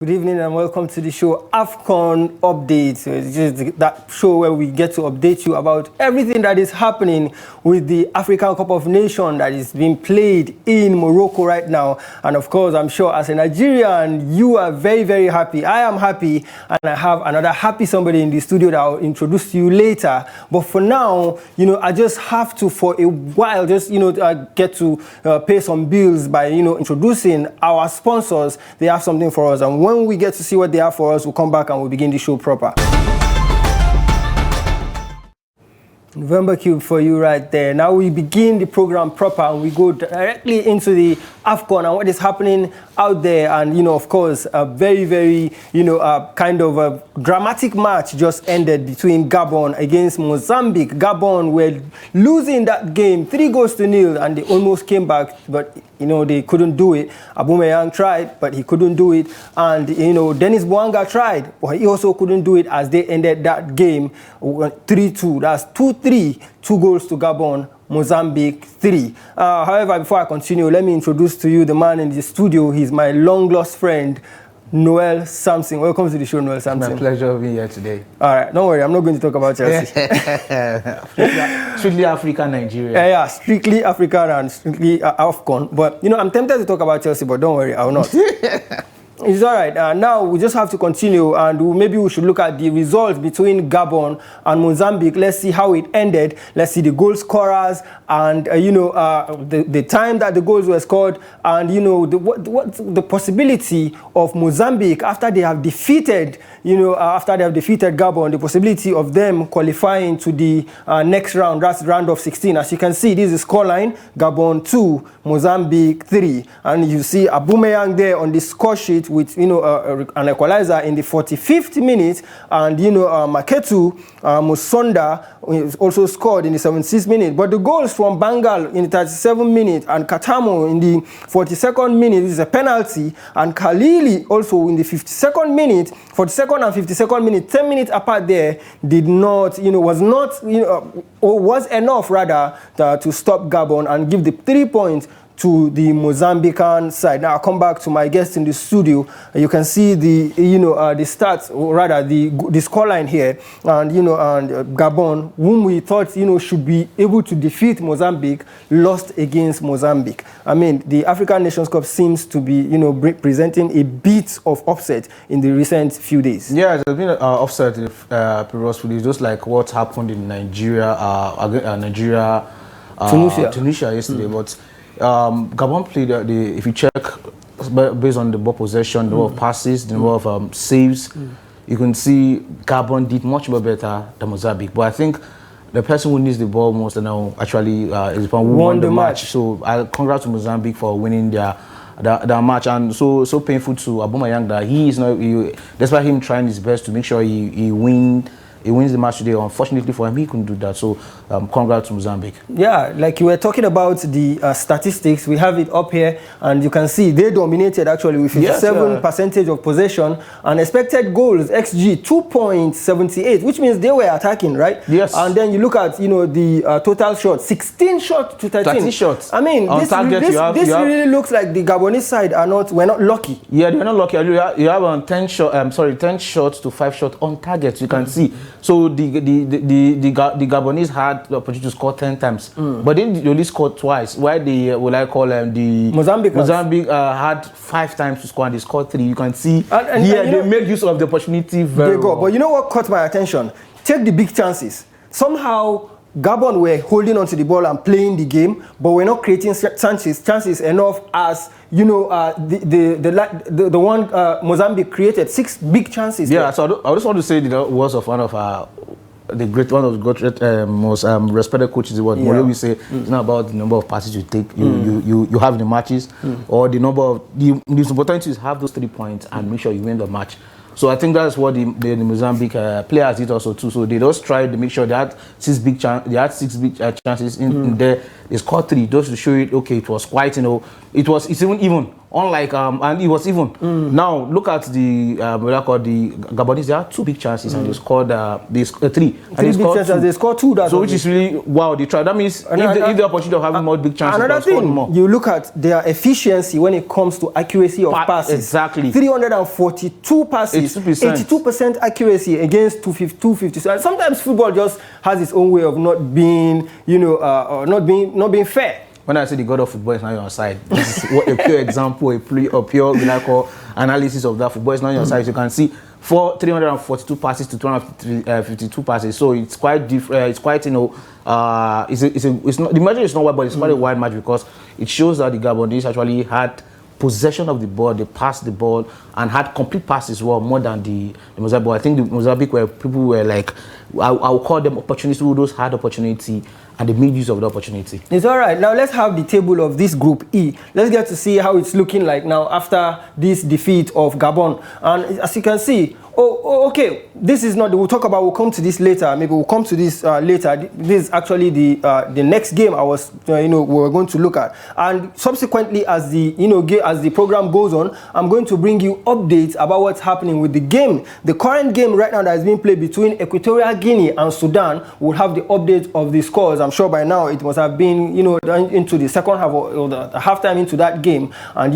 Good evening and welcome to the show AFCON Updates. It's just that show where we get to update you about everything that is happening with the African Cup of Nations that is being played in Morocco right now. And of course, I'm sure as a Nigerian, you are very, very happy. I am happy, and I have another happy somebody in the studio that I'll introduce to you later. But for now, I just have to, for a while, just, get to pay some bills by, introducing our sponsors. They have something for us. And when we get to see what they have for us, we'll come back and we'll begin the show proper. November Cube for you right there. Now we begin the program proper and we go directly into the AFCON and what is happening out there. And, of course, a very, very, kind of a dramatic match just ended between Gabon against Mozambique. Gabon were losing that game 3-0 and they almost came back, but, they couldn't do it. Aubameyang tried, but he couldn't do it. And, Dennis Bouanga tried, but he also couldn't do it as they ended that game 3-2. That's 2-3, 2 goals to Gabon, Mozambique 3. However, before I continue, let me introduce to you the man in the studio. He's my long-lost friend, Nuel Samson. Welcome to the show, Nuel Samson. My pleasure being here today. All right, don't worry, I'm not going to talk about Chelsea. Strictly African Nigeria. Yeah, strictly African and strictly AFCON. But, I'm tempted to talk about Chelsea, but don't worry, I will not. It's all right. Now we just have to continue, and maybe we should look at the results between Gabon and Mozambique. Let's see how it ended. Let's see the goal scorers and the time that the goals were scored, and what the possibility of Mozambique after they have defeated Gabon, the possibility of them qualifying to the next round. That's round of 16. As you can see, this is scoreline: Gabon 2, Mozambique 3, and you see Aubameyang there on the score sheet with an equalizer in the 45th minute, and Maketu Musonda also scored in the 76th minute. But the goals from Bangal in the 37th minute and Katamo in the 42nd minute is a penalty, and Khalili also in the 52nd minute, 42nd and 52nd minute, 10 minutes apart there, did not was enough rather to stop Gabon and give the 3 points to the Mozambican side. Now I'll come back to my guest in the studio. You can see the the stats, or rather the scoreline here, and and Gabon, whom we thought should be able to defeat Mozambique, lost against Mozambique. I mean, the African Nations Cup seems to be presenting a bit of upset in the recent few days. Yeah, there's been an upset in previous few days, just like what happened in Nigeria, Tunisia yesterday, but. Gabon played, if you check, based on the ball possession, the number of passes, the number of saves, you can see Gabon did much more better than Mozambique. But I think the person who needs the ball most now actually is the one who won the match. So I congrats to Mozambique for winning their match, and so painful to Aubameyang that he is not. Despite him trying his best to make sure he wins the match today. Unfortunately for him, he couldn't do that. So, congrats to Mozambique. Yeah, like you were talking about the statistics, we have it up here, and you can see they dominated actually with 57% of possession, and expected goals XG 2.78, which means they were attacking, right? Yes. And then you look at the total shots, 16 shots to 13. 13 shots. I mean, this really looks like the Gabonese side we're not lucky. Yeah, they're not lucky. You have 10 shots to 5 shots on target. You can see. So the Gabonese had the opportunity to score 10 times, but they only scored twice. Why the Mozambique had 5 times to score and they scored 3. You can see they made use of the opportunity very well. But you know what caught my attention? Take the big chances. Somehow Gabon were holding onto the ball and playing the game, but we're not creating chances enough as the one Mozambique created 6 big chances. Yeah, there. so I just want to say the words of one of the most respected coaches. What we say, it's not about the number of passes you take, you have in the matches, or the number of the important is have those 3 points and make sure you win the match. So I think that's what the Mozambique players did also too. So they just tried to make sure they had 6 big chances in there. they scored 3 just to show it. Okay, it was quite, it's even. Unlike and it was even. Now look at the what I call the Gabonese. They had 2 big chances and they scored 3. And they scored 2. They scored 2. So which is really wow. They tried. That means if the opportunity of having more big chances, another thing, more. You look at their efficiency when it comes to accuracy of passes. Exactly. 342 passes, 82% accuracy against 250. So sometimes football just has its own way of not being, not being fair. When I say the god of football is not on your side, this is a pure example, a pure analysis of that. Football is not on your side. So you can see 342 passes to 252 passes. So it's quite different. It's quite, it's not, the measure is not wide, but it's quite a wide match because it shows that the Gabonese actually had possession of the ball, they passed the ball and had complete passes as well, more than the Mozambique. I think the Mozambique where people were like, I'll call them opportunities, those had opportunity and they made use of the opportunity. It's all right. Now let's have the table of this Group E. Let's get to see how it's looking like now after this defeat of Gabon. And as you can see, okay, this is not, we'll come to this later. Maybe we'll come to this later. This is actually the next game I was, we're going to look at. And subsequently, as the program goes on, I'm going to bring you updates about what's happening with the game. The current game right now that is being played between Equatorial Guinea and Sudan will have the update of the scores. I'm sure by now it must have been, into the second half or the halftime into that game. And,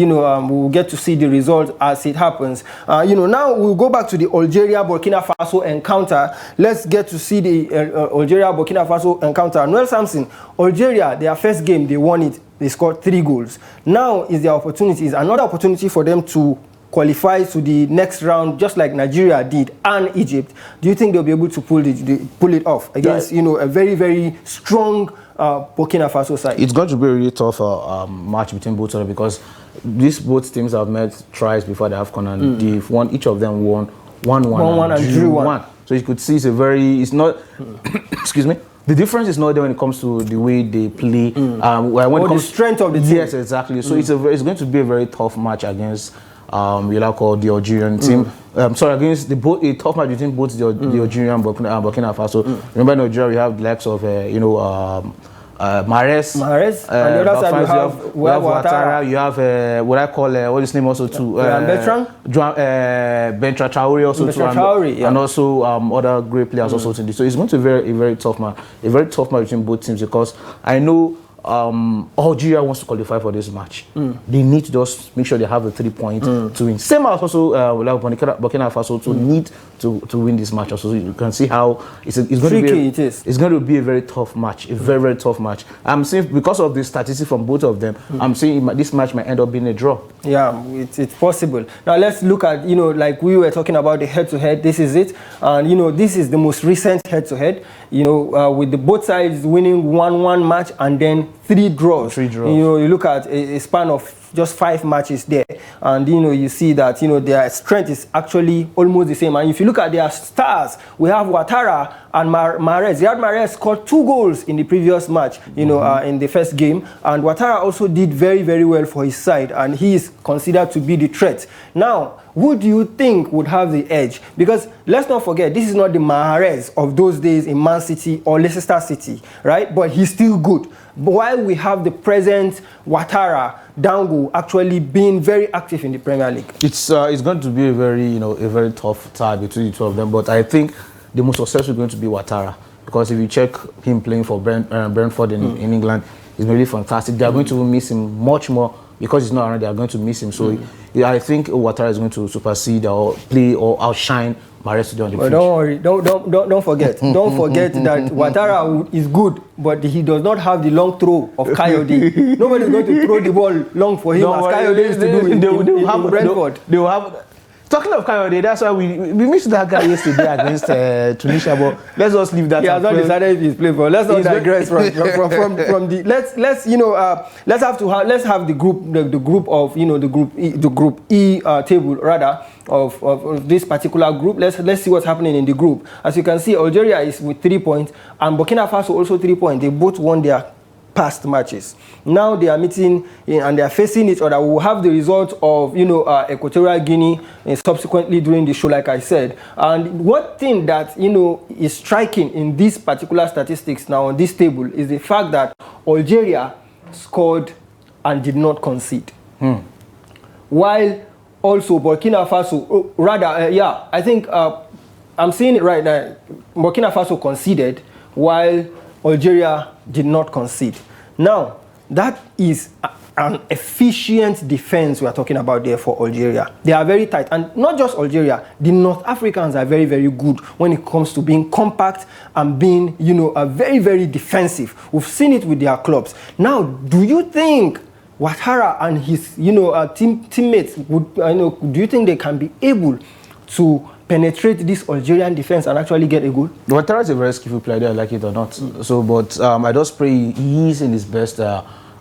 we'll get to see the result as it happens. Now we'll go back to the Algeria-Burkina Faso encounter. Let's get to see the Algeria-Burkina Faso encounter. Nuel Samson, Algeria, their first game, they won it. They scored 3 goals. Now is another opportunity for them to qualify to the next round, just like Nigeria did and Egypt. Do you think they'll be able to pull it off against, a very, very strong Burkina Faso side? It's going to be a really tough match between both of them because both teams have met thrice before the AFCON and they've won. Each of them won 1-1 and drew 1. So you could see it's not. Excuse me. The difference is not there when it comes to the way they play. When it comes the strength of the team. Yes, exactly. So it's going to be a very tough match against the Algerian team. Against a tough match between both the Algerian and Burkina Faso. Remember in Nigeria we have the likes of Mahrez. And the other side we have Ouattara. You have what I call what is his name also too. Bertrand Traoré also too, and also other great players also too. So it's going to be a very tough match between both teams because I know Algeria wants to qualify for this match. They need to just make sure they have a 3 points to win. Same as also Burkina Faso to need to win this match. Also, so you can see how it's going to be a very tough match, a very tough match. I'm saying because of the statistics from both of them, I'm saying this match might end up being a draw. Yeah, it's possible. Now let's look at like we were talking about the head-to-head. This is it, and this is the most recent head-to-head. With the both sides winning 1-1 match and then 3 draws. You look at a span of just 5 matches there, and you see that their strength is actually almost the same. And if you look at their stars, we have Ouattara and Mahrez. Riyad Mahrez scored 2 goals in the previous match, in the first game, and Ouattara also did very, very well for his side, and he is considered to be the threat. Now, who do you think would have the edge? Because let's not forget, this is not the Mahrez of those days in Man City or Leicester City, right? But he's still good. But while we have the present Ouattara, Dango actually being very active in the Premier League. It's going to be a very tough tie between the two of them. But I think the most successful is going to be Ouattara because if you check him playing for Brentford in England, it's really fantastic. They are going to miss him much more because he's not around. They are going to miss him. So I think Ouattara is going to supersede or play or outshine Mahrez today on the pitch. Don't worry. Don't forget. Don't forget that Ouattara is good, but he does not have the long throw of Coyote. Nobody is going to throw the ball long for him as Coyote used to do in Brentford. They will have. Talking of Coyote, that's why we missed that guy yesterday against Tunisia. But let's just leave that. He has not decided if he's playing for. Let's not digress from the. Let's have the group E table rather of this particular group. Let's see what's happening in the group. As you can see, Algeria is with 3 points, and Burkina Faso also 3 points. They both won their past matches. Now they are meeting and they are facing each other. We will have the result of, Equatorial Guinea subsequently during the show, like I said. And one thing that, is striking in these particular statistics now on this table is the fact that Algeria scored and did not concede. While also Burkina Faso, I think I'm seeing it right now. Burkina Faso conceded while Algeria did not concede. Now, that is an efficient defense we are talking about there for Algeria. They are very tight. And not just Algeria, the North Africans are very, very good when it comes to being compact and being, very, very defensive. We've seen it with their clubs. Now, do you think Ouattara and his, teammates would, do you think they can be able to penetrate this Algerian defense and actually get a goal? Ouattara is a very skillful player, like it or not. So, but I just pray he is in his best.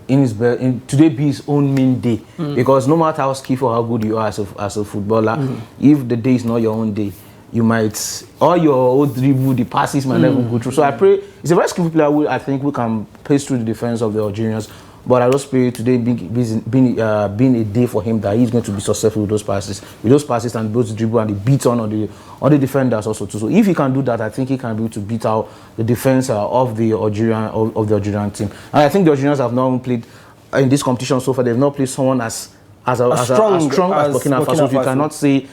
Today be his own main day, because no matter how skillful or how good you are as a footballer, if the day is not your own day, you might, all your old dribble, the passes might never go through. So I pray he's a very skillful player. I think we can pace through the defense of the Algerians. But I just pray today being a day for him that he's going to be successful with those passes and those dribble and the beat on the defenders also too. So if he can do that, I think he can be able to beat out the defense of the Algerian team. And I think the Algerians have not played in this competition so far. They've not played someone as strong as Burkina Faso. You cannot say.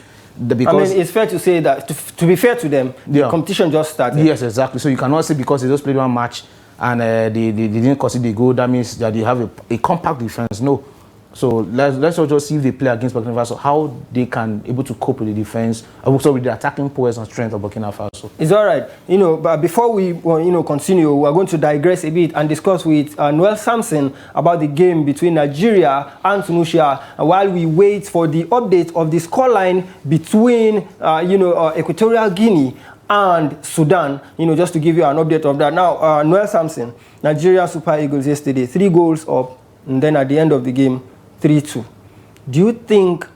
Because it's fair to say that to be fair to them, the competition just started. Yes, exactly. So you cannot say because they just played one match and they didn't concede the goal, that means that they have a compact defense. No. So let's just see if they play against Burkina Faso, how they can able to cope with the defense, also with the attacking powers and strength of Burkina Faso. It's all right. But before we continue, we're going to digress a bit and discuss with Nuel Samson about the game between Nigeria and Tunisia, while we wait for the update of the scoreline between Equatorial Guinea and Sudan, just to give you an update of that. Now, Nuel Samson, Nigeria Super Eagles yesterday, 3 goals up, and then at the end of the game, 3-2. Do you think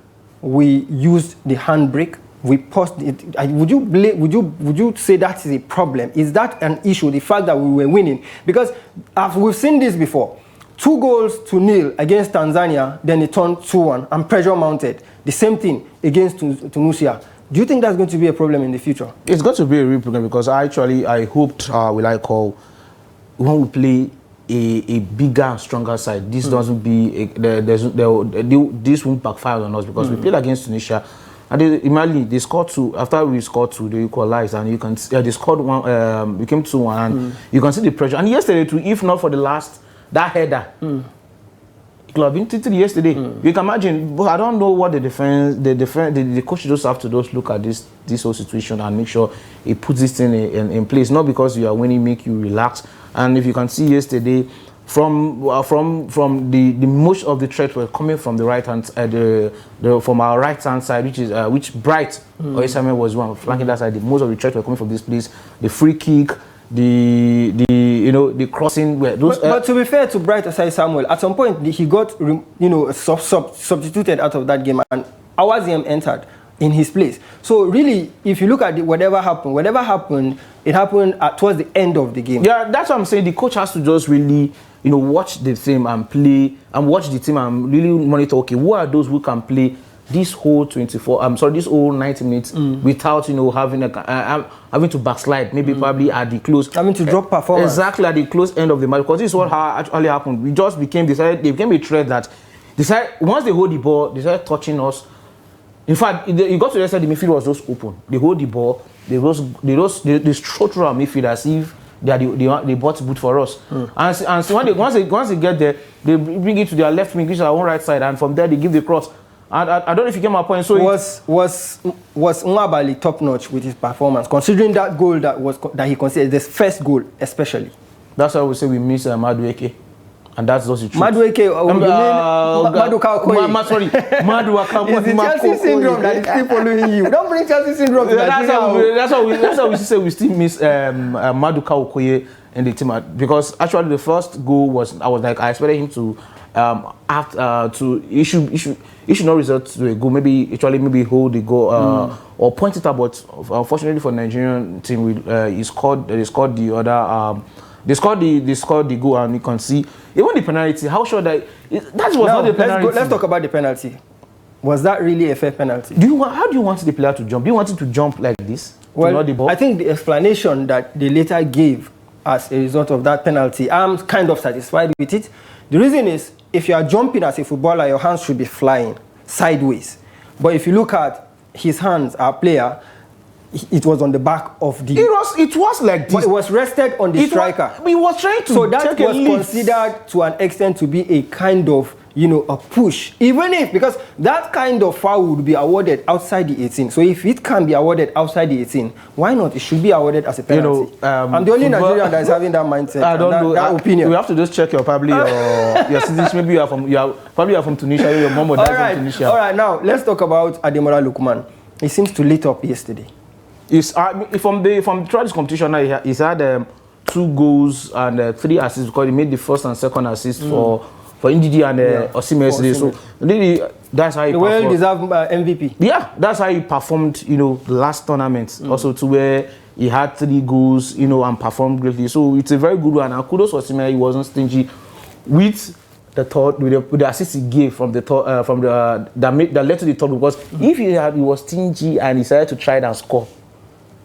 we used the handbrake? We paused it. Would you say that is a problem? Is that an issue, the fact that we were winning? Because we've seen this before. 2 goals to nil against Tanzania, then it turned 2-1, and pressure mounted. The same thing against Tunisia. Do you think that's going to be a problem in the future? It's going to be a real problem, because I hoped, when we play a bigger and stronger side, this doesn't be, this won't backfire on us, because we played against Tunisia, and imagine they scored 2, after we scored 2, they equalized, and you can see, they scored 1, became 2-1, and you can see the pressure. And yesterday too, if not for that header, club been treated yesterday. You can imagine, but I don't know what the coach just have to just look at this whole situation and make sure he puts this thing in place. Not because you are winning make you relax. And if you can see yesterday, from the most of the threats were coming from the right hand, from our right hand side, which Bright or Isame was one flanking that side. Most of the threats were coming from this place. The free kick, the crossing. But to be fair to Bright Osai Samuel, at some point he got substituted out of that game, and Awaziem entered in his place. So really, if you look at whatever happened, it happened towards the end of the game. Yeah, that's what I'm saying. The coach has to just really, watch the team and play, and watch the team and really monitor. Okay, who are those who can play this whole this whole 90 minutes without having to backslide, maybe probably at the close, having to drop performance exactly at the close end of the match, because this is what actually happened. We just became a threat that once they hold the ball, they started touching us. In fact, you got to the side, the midfield was just open. They hold the ball, they strode through our midfield as if they bought boot for us. And so once they get there, they bring it to their left wing, which is our own right side, and from there they give the cross. And I don't know if you get my point. So was Nwabali top notch with his performance, considering that goal that he considered his first goal, especially? That's why we say we miss Madueke. And that's just the truth. Madueke, Maduka Okoye. Sorry, Maduaka. It's the Chelsea syndrome that is still following you. Don't bring Chelsea syndrome to Nigeria. That's how we say we still miss Maduka Okoye in the team, because actually the first goal I expected him to to issue no result to a goal. Maybe hold the goal or point it out. But unfortunately for the Nigerian team, they scored the other They scored the goal, and you can see even the penalty. How sure that was not the penalty. Let's talk about the penalty. Was that really a fair penalty? How do you want the player to jump? Do you want him to jump like this? Well, I think the explanation that they later gave as a result of that penalty, I'm kind of satisfied with it. The reason is, if you are jumping as a footballer, your hands should be flying sideways. But if you look at his hands, our player, it was on the back of the... It was like this. But it was rested on the striker. He was trying to So that was considered to an extent to be a kind of, a push. Even if, because that kind of foul would be awarded outside the 18. So if it can be awarded outside the 18, why not? It should be awarded as a penalty. I'm the only Nigerian that is having that mindset. I don't know. That opinion. We have to just check your citizenship. Maybe you are from Tunisia. Your mom or dad from Tunisia. All right. Now let's talk about Ademola Lookman. He seems to lit up yesterday. From throughout this competition now, he's had 2 goals and 3 assists, because he made the first and second assist for Ndidi and Osimhen yesterday. So really, that's how he performed. Well-deserved MVP. Yeah, that's how he performed. The last tournament also, to where he had 3 goals. And performed greatly. So it's a very good one. And kudos to Osimhen. He wasn't stingy with the assist he gave from the that led to the top. Because if he was stingy and he decided to try and score,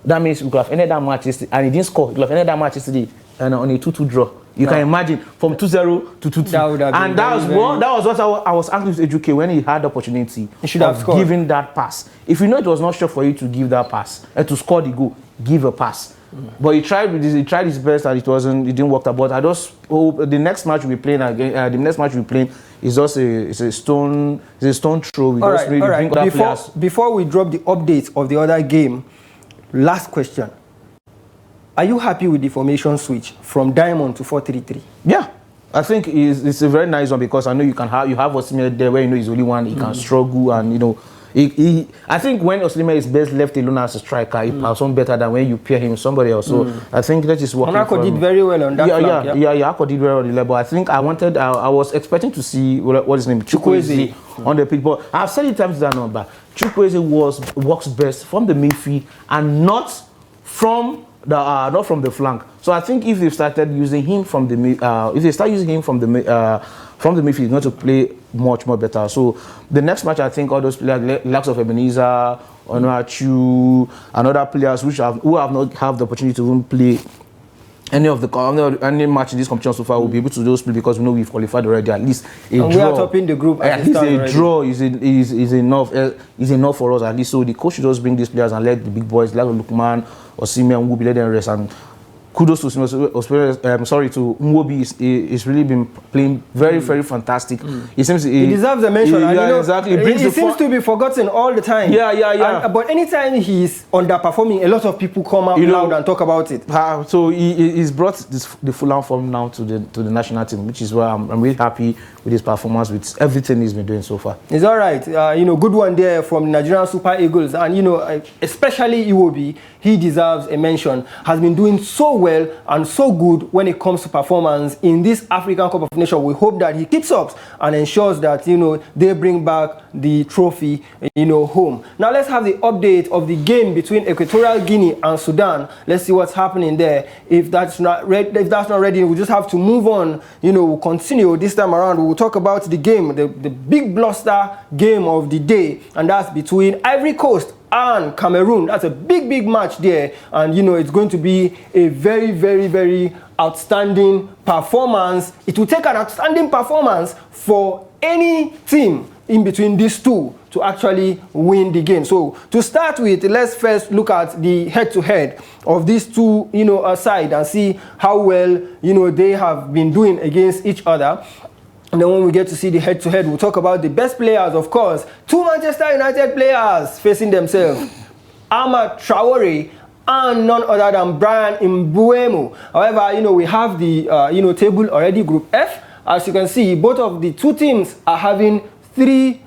that means we could have ended that match yesterday, and he didn't score. We could have ended that match yesterday and on a 2-2 draw. You can imagine, from 2-0 to 2-2. And that was what I was angry with Ejuke when he had the opportunity. He should have scored. Giving that pass. If you know it was not sure for you to give that pass and to score the goal, give a pass. But he tried his best, and it didn't work out. But I just hope the next match we'll be playing again. The next match we'll be playing is just a stone throw. We just really bring other players. Before we drop the updates of the other game, last question. Are you happy with the formation switch from Diamond to 4-3-3? Yeah, I think it's a very nice one, because I know you have Osimhen there where he's only one. He can struggle, and I think when Osimhen is best left alone as a striker, he performs better than when you pair him with somebody else. So I think that is working. Onako did very well on that flank. Yeah, Onako did very well on the level. I think I was expecting to see what is his name, Chukwueze on the pitch. But I've said it times that number. Chukwueze works best from the midfield and not from the flank. So I think if they started using him from the midfield, he's going to play much more better. So the next match, I think all those players, likes of Ebenezer, Onuachu, and other players who have not had the opportunity to even play any match in this competition so far, will be able to just play, because we know we've qualified already. At least a draw. We are topping the group. At least a draw is enough for us, at least. So the coach should just bring these players and let the big boys, like Lookman, Osimhen, Nwobi, let them rest. And kudos to Nwobi. He's really been playing very, very fantastic. He deserves a mention. Exactly. He seems to be forgotten all the time. Yeah. But anytime he's underperforming, a lot of people come out loud and talk about it. So he's brought the full form now to the national team, which is why I'm really happy with his performance, with everything he's been doing so far. It's all right. Good one there from the Nigerian Super Eagles, and especially Iwobi. He deserves a mention. Has been doing so well and so good when it comes to performance in this African Cup of Nations. We hope that he keeps up and ensures that they bring back the trophy home. Now let's have the update of the game between Equatorial Guinea and Sudan. Let's see what's happening there. If that's not ready, we'll just have to move on. We'll continue this time around. We'll talk about the game, the big bluster game of the day, and that's between Ivory Coast and Cameroon. That's a big match there, and it's going to be a very, very, very outstanding performance. It will take an outstanding performance for any team in between these two to actually win the game. So to start with, let's first look at the head-to-head of these two sides and see how well they have been doing against each other. And then when we get to see the head-to-head, we'll talk about the best players, of course. 2 Manchester United players facing themselves. Ahmad Traore and none other than Brian Mbuemo. However, we have the table already, Group F. As you can see, both of the two teams are having 3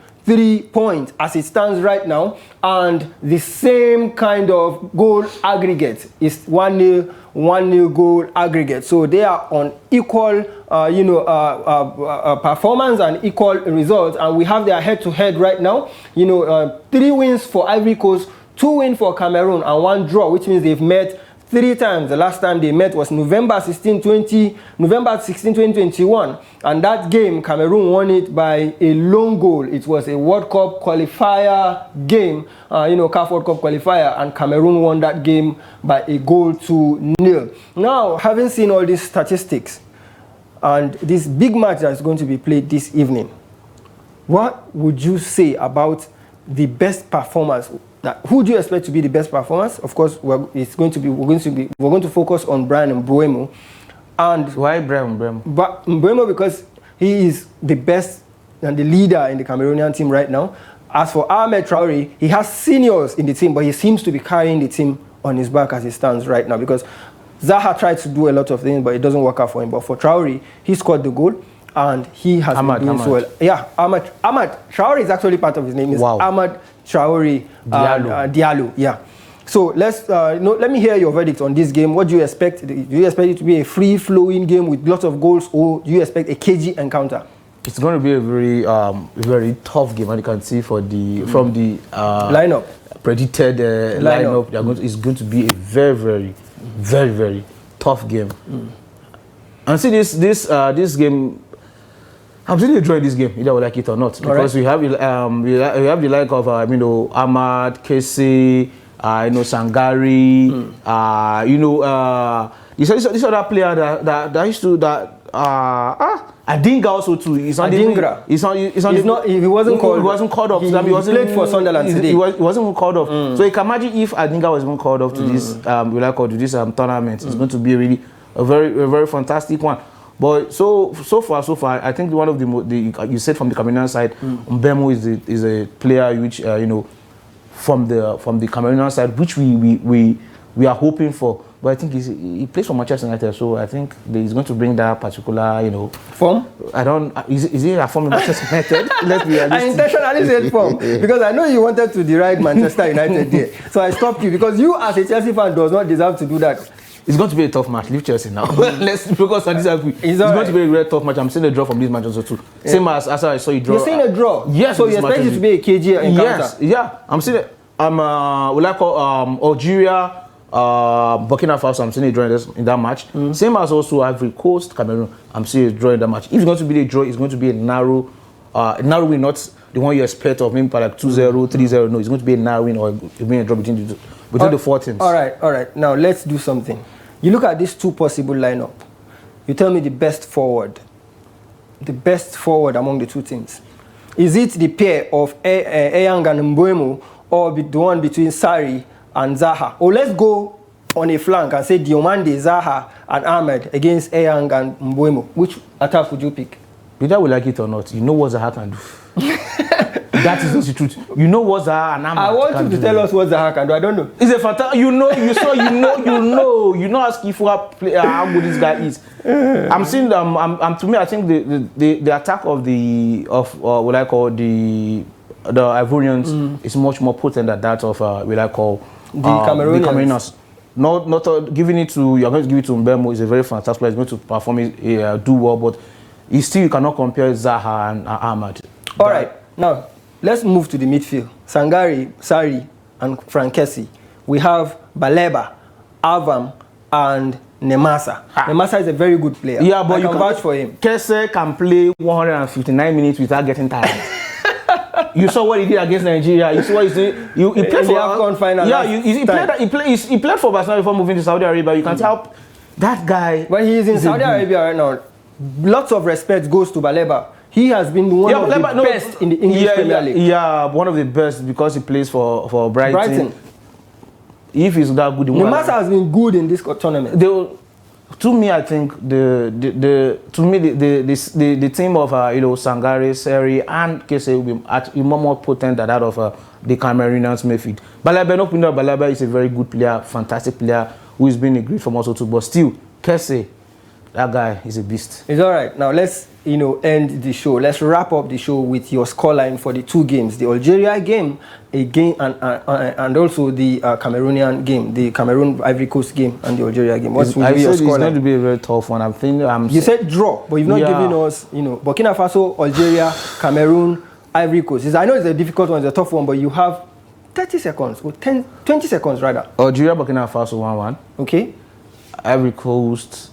points as it stands right now, and the same kind of goal aggregate is 1-0 goal aggregate. So they are on equal performance and equal results, and we have their head-to-head right now. 3 wins for Ivory Coast, 2 wins for Cameroon, and 1 draw, which means they've met 3 times. The last time they met was November 16, 2021. And that game, Cameroon won it by a lone goal. It was a World Cup qualifier game, CAF World Cup qualifier, and Cameroon won that game by a goal to 0. Now, having seen all these statistics and this big match that is going to be played this evening, what would you say about the best performance? Who do you expect to be the best performance? Of course, we're going to focus on Brian Mbuemo. And why Brian Mbuemo? But Mbuemo, because he is the best and the leader in the Cameroonian team right now. As for Ahmed Traoré, he has seniors in the team, but he seems to be carrying the team on his back as it stands right now, because Zaha tried to do a lot of things, but it doesn't work out for him. But for Traoré, he scored the goal, and he has been doing so well. Yeah, Ahmad Traoré is actually part of his name. It's Ahmad Traoré Diallo. Yeah. So let me hear your verdict on this game. What do you expect? Do you expect it to be a free-flowing game with lots of goals, or do you expect a cagey encounter? It's going to be a very tough game, and you can see from the lineup, predicted lineup. It's going to be a very tough game. And see this game. I'm still enjoying this game, either we like it or not, because we have the like of Ahmad, Kese, Sangari, this other player that used to Adingra also too. He wasn't called up. He played for Sunderland today. He wasn't called up. So you can imagine if Adingra was even called up to this tournament. It's going to be really a very fantastic one. But so far, I think one of you said from the Cameroonian side, Mbuemo is a player which from the Cameroonian side, which we are hoping for. But I think he plays for Manchester United, so I think he's going to bring that particular form. I don't. Is he a form of Manchester United? Let's be realistic. I intentionally said form because I know you wanted to deride Manchester United there, so I stopped you, because you as a Chelsea fan does not deserve to do that. It's going to be a tough match. Leave Chelsea now. Let's focus on this. It's going to be a very tough match. I'm seeing a draw from this match also too. Yeah. Same as I saw you draw. You're seeing a draw? Yes. So you expect it to be a KG encounter? Yes. Yeah. I'm seeing it. Algeria, Burkina Faso. I'm seeing a draw in that match. Same as also Ivory Coast, Cameroon. I'm seeing a draw in that match. If it's going to be a draw, it's going to be a narrow win, not the one you expect of maybe like 2-0, 3-0. No, it's going to be a narrow win, or a draw between the 4 teams. All right. Now let's do something. You look at these 2 possible lineup. You tell me the best forward among the 2 teams. Is it the pair of Eyang and Mbuemo, or the one between Sarri and Zaha? Or let's go on a flank and say Diomande, Zaha, and Ahmed against Eyang and Mbuemo. Which attack would you pick? Whether we like it or not, you know what Zaha can do. That is the truth. You know what Zaha and Ahmad I want you to tell us what Zaha can do. I don't know. It's a fantastic. You know how skillful how good this guy is. I'm seeing them. To me, I think the attack of what I call the Ivorians is much more potent than that of what I call the Cameroonians. Not giving it to you're going to give it to Mbuemo is a very fantastic player. He's going to perform do well, but you cannot compare Zaha and Ahmad. All right, now let's move to the midfield. Sarri, and Frankesi. We have Baleba, Avam, and Nemasa. Nemasa is a very good player. Yeah, but you can vouch for him. Kese can play 159 minutes without getting tired. You saw what he did against Nigeria. You saw what he did. He played for the AFCON final. Yeah, he played for Barcelona before moving to Saudi Arabia. You can tell that guy. But he is in Saudi Arabia right now. Lots of respect goes to Baleba. He has been one of the best in the English Premier League. Yeah, one of the best because he plays for Brighton. If he's that good, Nemasa has been good in this tournament. To me, I think the team of Sangare, Seri, and Kese will be more potent than that of the Cameroonians midfield. Baleba is a very good player, fantastic player who has been a great form also too. But still, Kese, that guy is a beast. It's all right. Now let's end the show. Let's wrap up the show with your scoreline for the 2 games: the Algeria game, and also the Cameroonian game, the Cameroon Ivory Coast game, and the Algeria game. What will be your scoreline? It's going to be a very tough one. You said draw, but you've not given us, Burkina Faso, Algeria, Cameroon, Ivory Coast. I know it's a difficult one, it's a tough one, but you have 30 seconds, or 20 seconds rather. Algeria, Burkina Faso 1-1. Okay. Ivory Coast,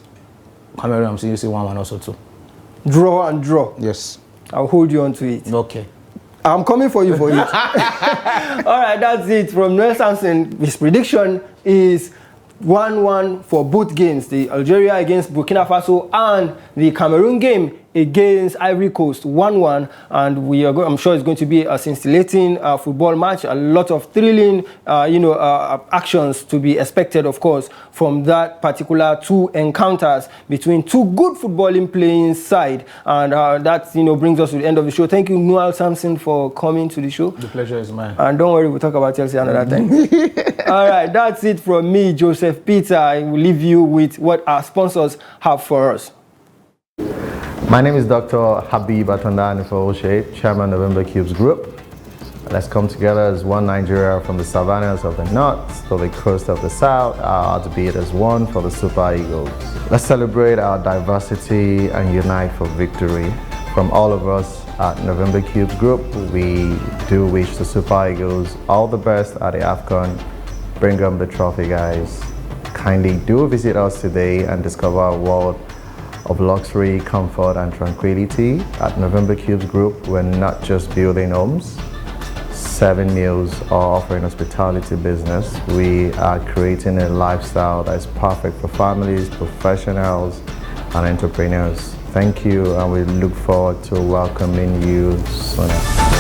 Cameroon, I'm seeing you say 1-1 also too. Draw and draw. Yes. I'll hold you on to it. Okay. I'm coming for you for it. All right, that's it from Nuel Samson. His prediction is 1-1 for both games, the Algeria against Burkina Faso and the Cameroon game against Ivory Coast, 1-1, and I'm sure it's going to be a scintillating football match, a lot of thrilling actions to be expected, of course, from that particular two encounters between two good footballing playing side. And that brings us to the end of the show. Thank you, Nuel Samson, for coming to the show. The pleasure is mine. And don't worry, we'll talk about Chelsea another time. All right, that's it from me, Joseph Peter. I will leave you with what our sponsors have for us. My name is Dr. Habib Atondani Fawoshe, Chairman of November Cubes Group. Let's come together as one Nigeria, from the savannas of the north to the coast of the south, our heartbeat as one for the Super Eagles. Let's celebrate our diversity and unite for victory. From all of us at November Cubes Group, we do wish the Super Eagles all the best at the AFCON. Bring them the trophy, guys. Kindly do visit us today and discover a world of luxury, comfort, and tranquility. At November Cubes Group, we're not just building homes, serving meals, or offering hospitality business. We are creating a lifestyle that is perfect for families, professionals, and entrepreneurs. Thank you, and we look forward to welcoming you soon.